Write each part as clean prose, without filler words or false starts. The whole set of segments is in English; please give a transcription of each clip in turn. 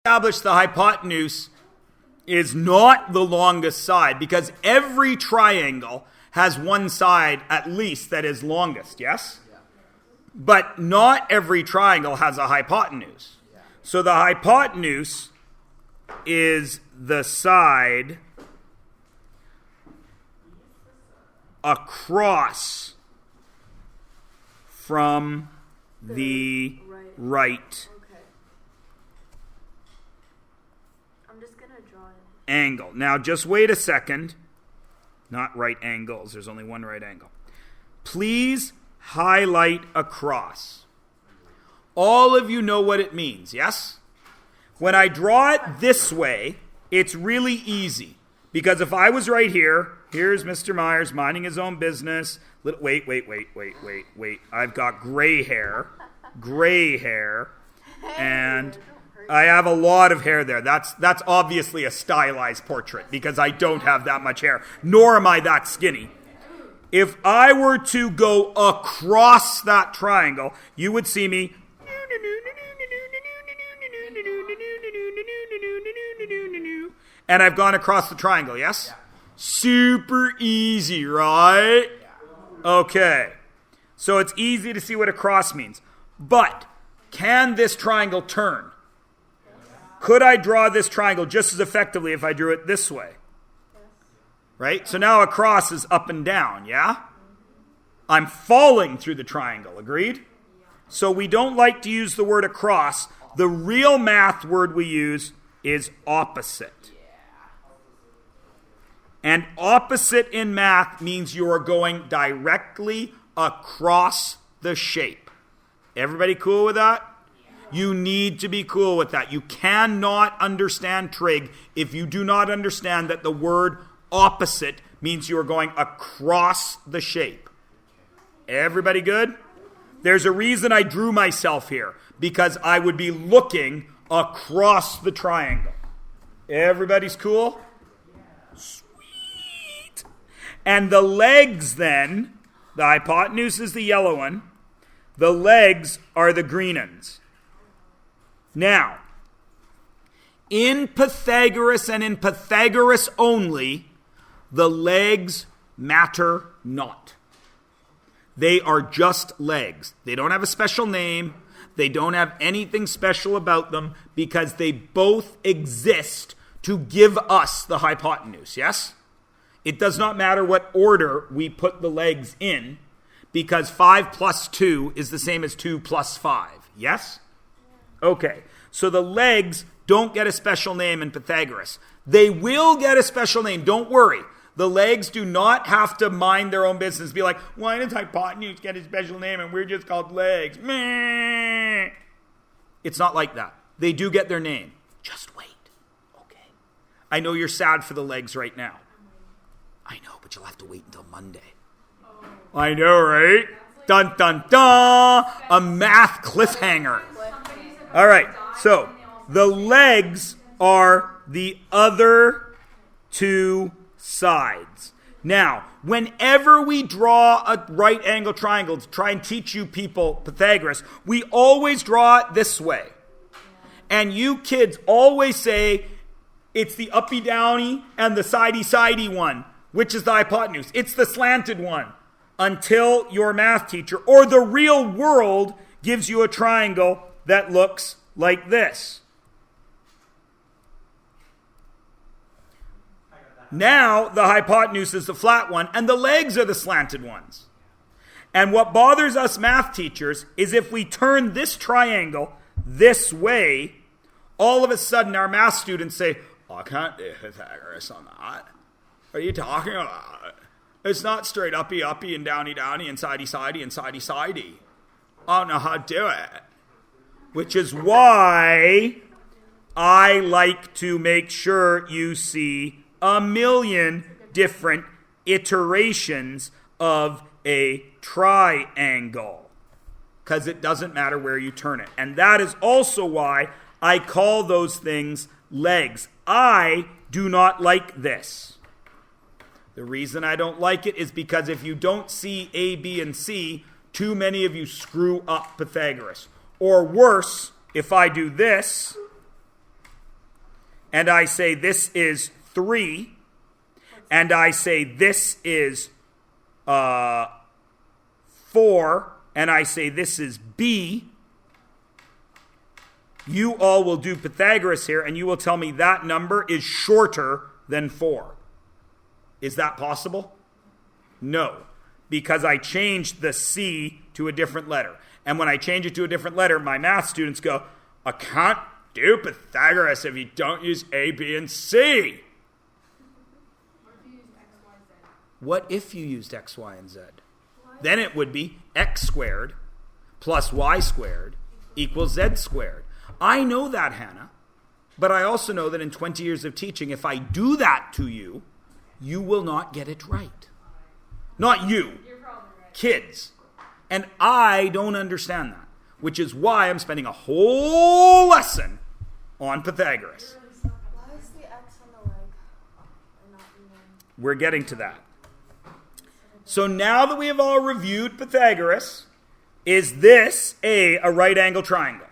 Establish the hypotenuse is not the longest side because every triangle has one side at least that is longest, yes? Yeah. But not every triangle has a hypotenuse. Yeah. So the hypotenuse is the side across from the right angle. Now, just wait a second. Not right angles. There's only one right angle. Please highlight across. All of you know what it means, yes? When I draw it this way, it's really easy. Because if I was right here, here's Mr. Myers minding his own business. Wait. I've got gray hair, and I have a lot of hair there. That's obviously a stylized portrait because I don't have that much hair, nor am I that skinny. If I were to go across that triangle, you would see me. And I've gone across the triangle, yes? Yeah. Super easy, right? Yeah. Okay. So it's easy to see what across means. But can this triangle turn? Could I draw this triangle just as effectively if I drew it this way? Right? So now across is up and down, yeah? I'm falling through the triangle, agreed? So we don't like to use the word across. The real math word we use is opposite. And opposite in math means you are going directly across the shape. Everybody cool with that? You need to be cool with that. You cannot understand trig if you do not understand that the word opposite means you are going across the shape. Everybody good? There's a reason I drew myself here, because I would be looking across the triangle. Everybody's cool? Sweet. And the legs then, the hypotenuse is the yellow one. The legs are the green ones. Now, in Pythagoras and in Pythagoras only, the legs matter not. They are just legs. They don't have a special name. They don't have anything special about them because they both exist to give us the hypotenuse, yes? It does not matter what order we put the legs in because 5 plus 2 is the same as 2 plus 5, yes? Okay, so the legs don't get a special name in Pythagoras. They will get a special name, don't worry. The legs do not have to mind their own business. Be like, why does hypotenuse get a special name and we're just called legs? Meh. It's not like that. They do get their name. Just wait. Okay. I know you're sad for the legs right now. I know, but you'll have to wait until Monday. I know, right? Dun, dun, dun. A math cliffhanger. All right. So the legs are the other two sides. Now, whenever we draw a right angle triangle to try and teach you people Pythagoras, we always draw it this way. And you kids always say it's the uppy downy and the sidey sidey one, which is the hypotenuse. It's the slanted one until your math teacher or the real world gives you a triangle that looks like this. Now, the hypotenuse is the flat one, and the legs are the slanted ones. And what bothers us math teachers is if we turn this triangle this way, all of a sudden our math students say, oh, I can't do Pythagoras on that. What are you talking about? It's not straight uppy, uppy, and downy, downy, and sidey, sidey, and sidey, sidey. I don't know how to do it. Which is why I like to make sure you see a million different iterations of a triangle. Because it doesn't matter where you turn it. And that is also why I call those things legs. I do not like this. The reason I don't like it is because if you don't see A, B, and C, too many of you screw up Pythagoras. Or worse, if I do this, and I say this is 3, and I say this is 4, and I say this is b, you all will do Pythagoras here, and you will tell me that number is shorter than 4. Is that possible? No, because I changed the C to a different letter. And when I change it to a different letter, my math students go, I can't do Pythagoras if you don't use A, B, and C. What if you used X, Y, and Z? Then it would be X squared plus Y squared equals Z squared. I know that, Hannah, but I also know that in 20 years of teaching, if I do that to you, you will not get it right. Not you, kids. And I don't understand that, which is why I'm spending a whole lesson on Pythagoras. Why is the X on the leg and not in the... We're getting to that. So now that we have all reviewed Pythagoras, is this a right angle triangle?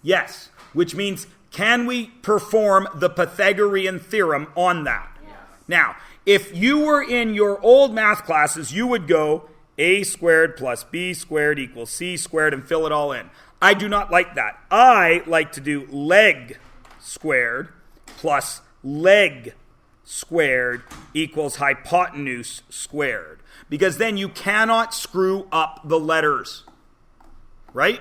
Yes. Which means, can we perform the Pythagorean theorem on that? Yes. Now, if you were in your old math classes, you would go a squared plus b squared equals c squared and fill it all in. I do not like that. I like to do leg squared plus leg squared equals hypotenuse squared. Because then you cannot screw up the letters. Right?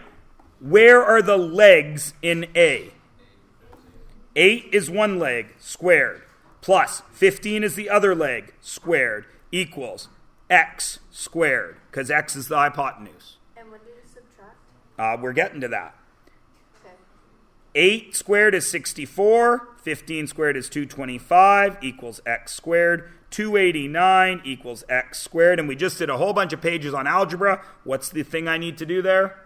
Where are the legs in A? 8 is one leg squared plus 15 is the other leg squared equals x squared, because x is the hypotenuse. And when do you subtract? We're getting to that. Okay. 8 squared is 64, 15 squared is 225 equals x squared, 289 equals x squared, and we just did a whole bunch of pages on algebra. What's the thing I need to do there?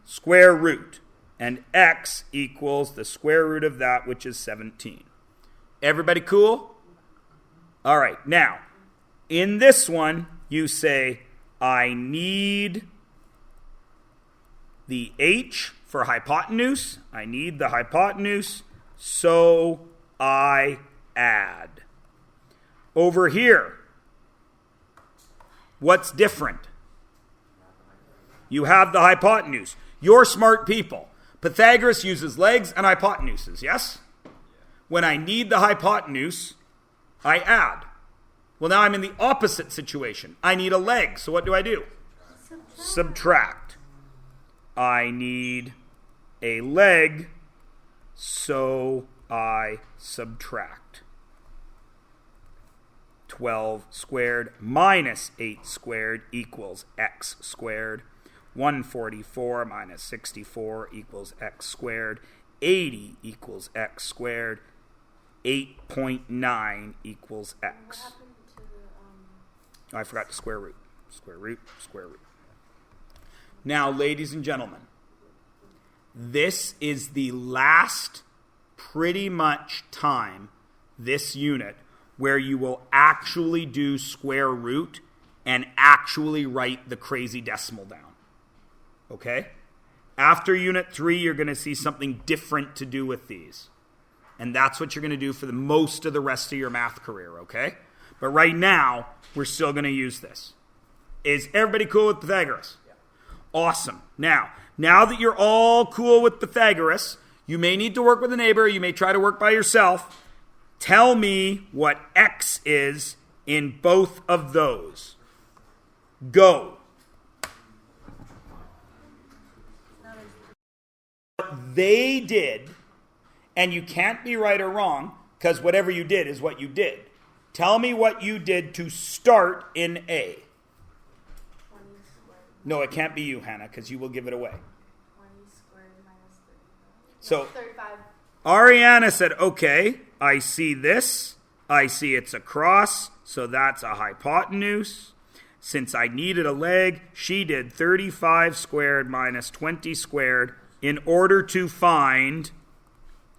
Square root. And x equals the square root of that, which is 17. Everybody cool? All right. Now, in this one, you say, I need the h for hypotenuse. I need the hypotenuse, so I add. Over here, what's different? You have the hypotenuse. You're smart people. Pythagoras uses legs and hypotenuses, yes? When I need the hypotenuse, I add. Well, now I'm in the opposite situation. I need a leg, so what do? Subtract. I need a leg, so I subtract. 12 squared minus 8 squared equals x squared. 144 minus 64 equals x squared. 80 equals x squared. 8.9 equals x. What happened to the... I forgot to square root. Square root, square root. Now, ladies and gentlemen, this is the last pretty much time, this unit, where you will actually do square root and actually write the crazy decimal down. Okay? After Unit 3, you're going to see something different to do with these. And that's what you're going to do for the most of the rest of your math career, okay? But right now, we're still going to use this. Is everybody cool with Pythagoras? Yeah. Awesome. Now that you're all cool with Pythagoras, you may need to work with a neighbor. You may try to work by yourself. Tell me what x is in both of those. Go. What they did, and you can't be right or wrong, because whatever you did is what you did. Tell me what you did to start in A. 20 squared. No, it can't be you, Hannah, because you will give it away. 20 squared minus 35. So, 35. Ariana said, okay, I see this. I see it's a cross, so that's a hypotenuse. Since I needed a leg, she did 35 squared minus 20 squared in order to find,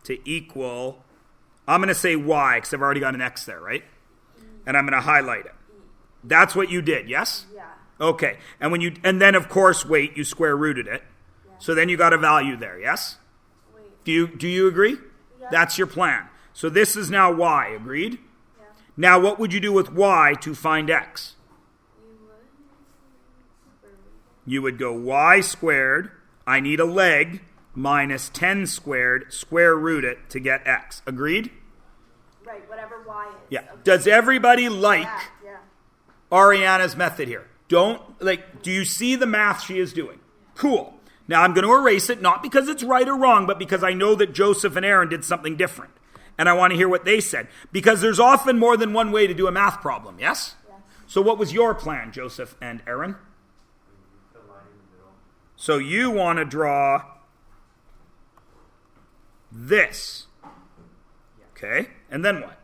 to equal, I'm going to say y, because I've already got an x there, right? And I'm going to highlight it. That's what you did, yes? Yeah. Okay. And then, of course, wait, you square rooted it. Yeah. So then you got a value there, yes? Wait, Do you agree? Yeah. That's your plan. So this is now y, agreed? Yeah. Now what would you do with y to find x? You would go y squared, I need a leg, minus 10 squared, square root it to get x. Agreed? Right, whatever y is. Yeah. Okay. Does everybody like Yeah. Ariana's method here? Do you see the math she is doing? Cool. Now I'm going to erase it, not because it's right or wrong, but because I know that Joseph and Aaron did something different. And I want to hear what they said. Because there's often more than one way to do a math problem, yes? Yes. So what was your plan, Joseph and Aaron? So you want to draw this. Okay, and then what?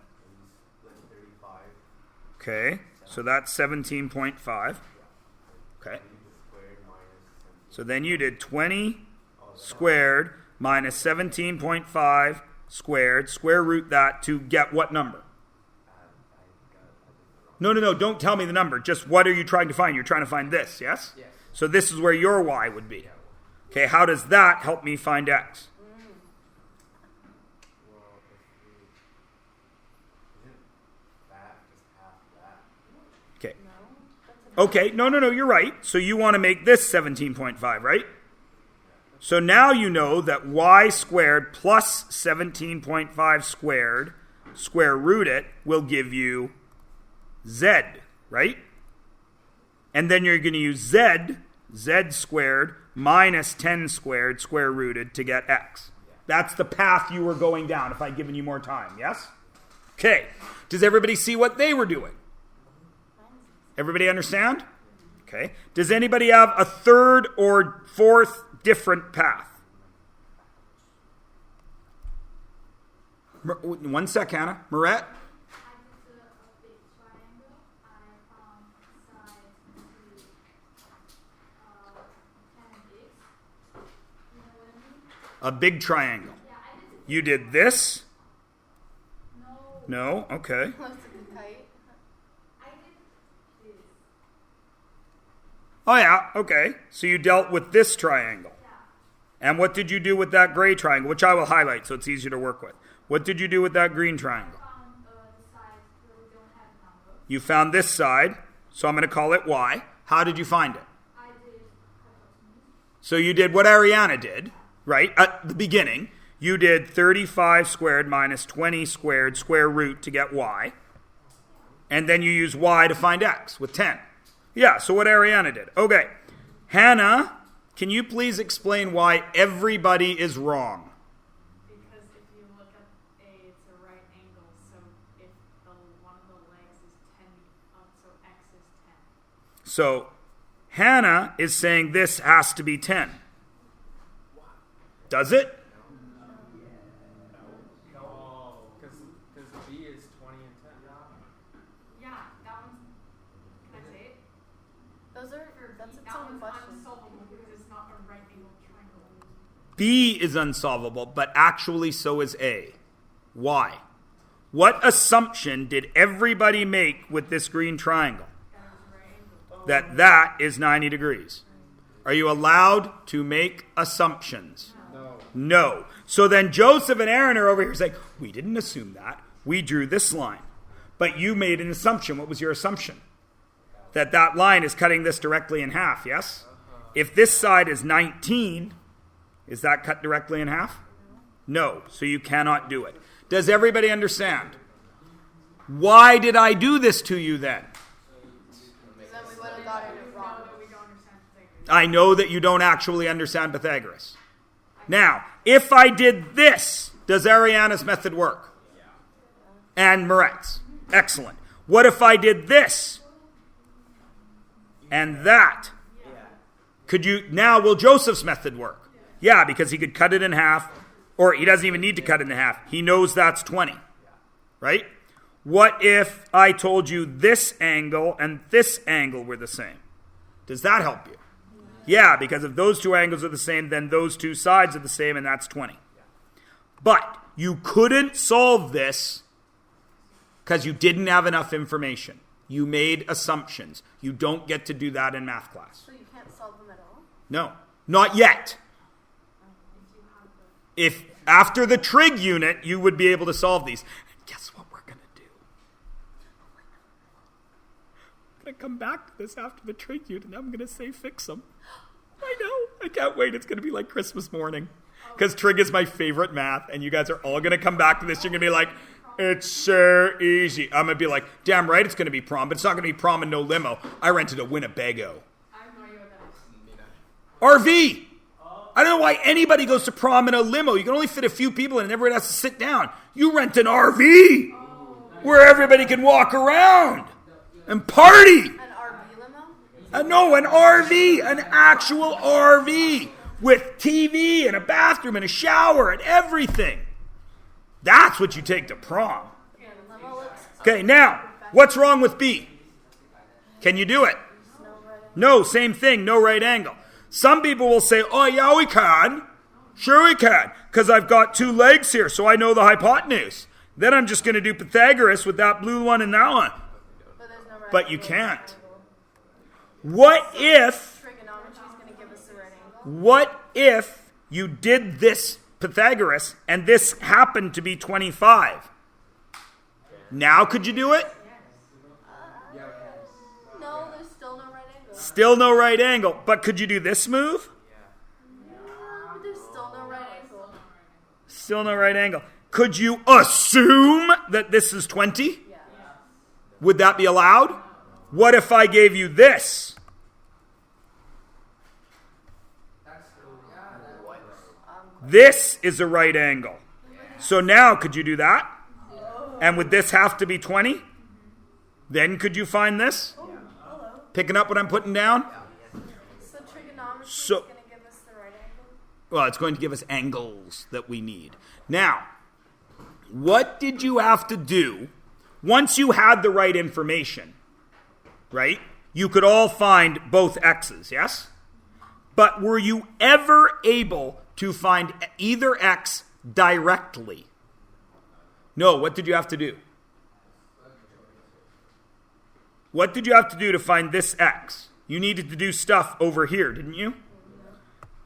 Okay, so that's 17.5. Okay. So then you did 20 squared minus 17.5 squared, square root that to get what number? No, don't tell me the number. Just what are you trying to find? You're trying to find this, yes? Yes. So this is where your y would be. Okay, how does that help me find x? Okay. Okay, no, you're right. So you want to make this 17.5, right? So now you know that y squared plus 17.5 squared, square root it, will give you z, right? And then you're going to use z squared minus 10 squared, square rooted, to get x. That's the path you were going down if I'd given you more time, yes? Okay. Does everybody see what they were doing? Everybody understand? Okay. Does anybody have a third or fourth different path? One sec, Hannah. Moret? A big triangle. You did this? No? Okay. Close to the kite. Oh yeah, okay. So you dealt with this triangle. And what did you do with that gray triangle, which I will highlight so it's easier to work with? What did you do with that green triangle? You found this side, so I'm going to call it y. How did you find it? So you did what Ariana did, right? At the beginning, you did 35 squared minus 20 squared square root to get y. And then you use y to find x with 10. Yeah, so what Ariana did. Okay. Hannah, can you please explain why everybody is wrong? Because if you look at A, it's a right angle. So if one of the legs is 10, so x is 10. So Hannah is saying this has to be 10. Does it? No, because B is 20 and 10. Yeah, that one's. Can I say it? That's its That own one's question. unsolvable because it's not a right angle triangle. B is unsolvable, but actually so is A. Why? What assumption did everybody make with this green triangle? That is 90 degrees. Are you allowed to make assumptions? No. So then Joseph and Aaron are over here saying, we didn't assume that. We drew this line. But you made an assumption. What was your assumption? That line is cutting this directly in half, yes? If this side is 19, is that cut directly in half? No. So you cannot do it. Does everybody understand? Why did I do this to you then? Then we would have gotten it wrong. We don't understand Pythagoras. I know that you don't actually understand Pythagoras. Now, if I did this, does Ariana's method work? And Moret's? Excellent. What if I did this? And that? Will Joseph's method work? Yeah, because he could cut it in half, or he doesn't even need to cut it in half. He knows that's 20. Right? What if I told you this angle and this angle were the same? Does that help you? Yeah, because if those two angles are the same, then those two sides are the same, and that's 20. But you couldn't solve this because you didn't have enough information. You made assumptions. You don't get to do that in math class. So you can't solve them at all? No, not yet. If after the trig unit, you would be able to solve these. And guess what we're going to do? I'm going to come back to this after the trig unit, and I'm going to say fix them. I know. I can't wait. It's going to be like Christmas morning. Because trig is my favorite math, and you guys are all going to come back to this. You're going to be like, it's so easy. I'm going to be like, damn right it's going to be prom, but it's not going to be prom and no limo. I rented a Winnebago. I have no idea what that is. RV. I don't know why anybody goes to prom in a limo. You can only fit a few people in and everyone has to sit down. You rent an RV where everybody can walk around and party. An RV limo? No, an RV, an actual RV with TV and a bathroom and a shower and everything. That's what you take to prom. Yeah, the limo looks Okay, now, what's wrong with B? Can you do it? No, same thing, no right angle. Some people will say, oh yeah, we can. Sure we can, because I've got two legs here, so I know the hypotenuse. Then I'm just going to do Pythagoras with that blue one and that one. but there's no right But you angle. can't. What if Trigonometry is going to give us the right angle. What if you did this Pythagoras and this happened to be 25? Now could you do it? No, there's still no right angle. Still no right angle. But could you do this move? But there's still no right angle. Still no right angle. Could you assume that this is 20? Yeah. Would that be allowed? What if I gave you this? This is a right angle. So now could you do that? And would this have to be 20? Then could you find this? Picking up what I'm putting down? So trigonometry So- is going to give us the right angle? Well, it's going to give us angles that we need. Now, what did you have to do once you had the right information? Right? You could all find both x's, yes? But were you ever able to find either x directly? No, what did you have to do? What did you have to do to find this x? You needed to do stuff over here, didn't you?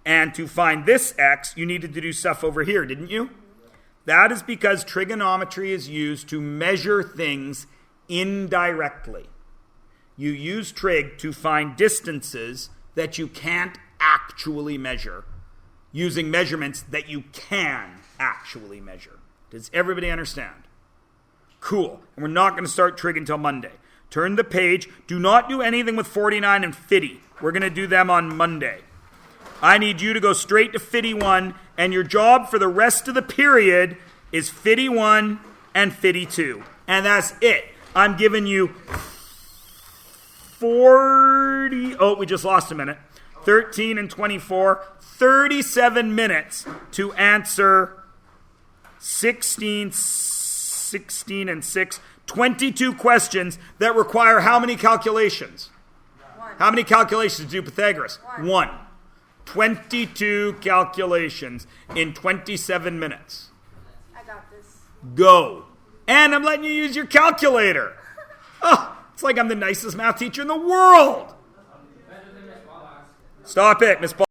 And to find this x, you needed to do stuff over here, didn't you? That is because trigonometry is used to measure things indirectly. You use trig to find distances that you can't actually measure, using measurements that you can actually measure. Does everybody understand? Cool. And we're not going to start trig until Monday. Turn the page. Do not do anything with 49 and 50. We're going to do them on Monday. I need you to go straight to 51, and your job for the rest of the period is 51 and 52. And that's it. I'm giving you 40... Oh, we just lost a minute. 13 and 24. 37 minutes to answer 16 and 6. 22 questions that require how many calculations? One. How many calculations do Pythagoras? One. 22 calculations in 27 minutes. I got this. Go. And I'm letting you use your calculator. Oh, it's like I'm the nicest math teacher in the world. Stop it, Miss Paul.